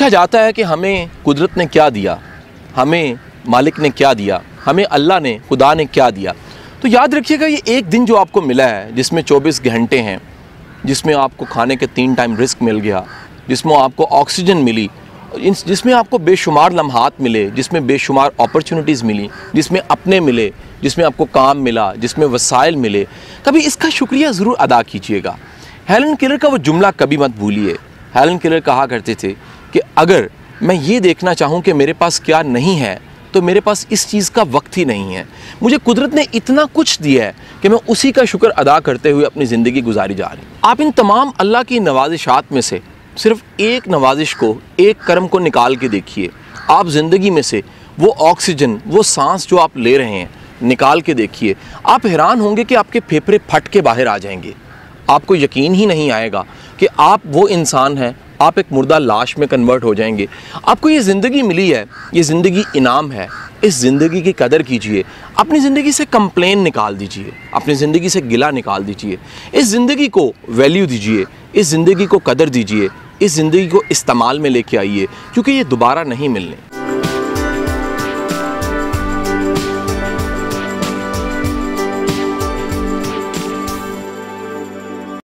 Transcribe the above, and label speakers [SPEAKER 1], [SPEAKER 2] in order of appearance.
[SPEAKER 1] पूछा जाता है कि हमें कुदरत ने क्या दिया, हमें मालिक ने क्या दिया, हमें अल्लाह ने, खुदा ने क्या दिया। तो याद रखिएगा ये एक दिन जो आपको मिला है, जिसमें 24 घंटे हैं, जिसमें आपको खाने के 3 टाइम रिस्क मिल गया, जिसमें आपको ऑक्सीजन मिली, जिसमें आपको बेशुमार लम्हात मिले, जिसमें बेशुमार अपॉर्चुनिटीज़ मिली, जिसमें अपने मिले, जिसमें आपको काम मिला, जिसमें वसाइल मिले, कभी इसका शुक्रिया ज़रूर अदा कीजिएगा। हेलन केलर का वो जुमला कभी मत भूलिए। हेलन केलर कहा करते थे कि अगर मैं ये देखना चाहूँ कि मेरे पास क्या नहीं है तो मेरे पास इस चीज़ का वक्त ही नहीं है। मुझे कुदरत ने इतना कुछ दिया है कि मैं उसी का शुक्र अदा करते हुए अपनी ज़िंदगी गुजारी जा रही हूँ। आप इन तमाम अल्लाह की नवाजिशात में से सिर्फ एक नवाजिश को, एक कर्म को निकाल के देखिए। आप ज़िंदगी में से वो ऑक्सीजन, वो सांस जो आप ले रहे हैं, निकाल के देखिए। आप हैरान होंगे कि आपके फेफड़े फट के बाहर आ जाएंगे। आपको यकीन ही नहीं आएगा कि आप वो इंसान हैं, आप एक मुर्दा लाश में कन्वर्ट हो जाएंगे। आपको ये ज़िंदगी मिली है, ये ज़िंदगी इनाम है, इस ज़िंदगी की कदर कीजिए। अपनी ज़िंदगी से कंप्लेन निकाल दीजिए, अपनी ज़िंदगी से गिला निकाल दीजिए। इस ज़िंदगी को वैल्यू दीजिए, इस ज़िंदगी को कदर दीजिए, इस ज़िंदगी को इस्तेमाल में लेके आइए, क्योंकि ये दोबारा नहीं मिलने।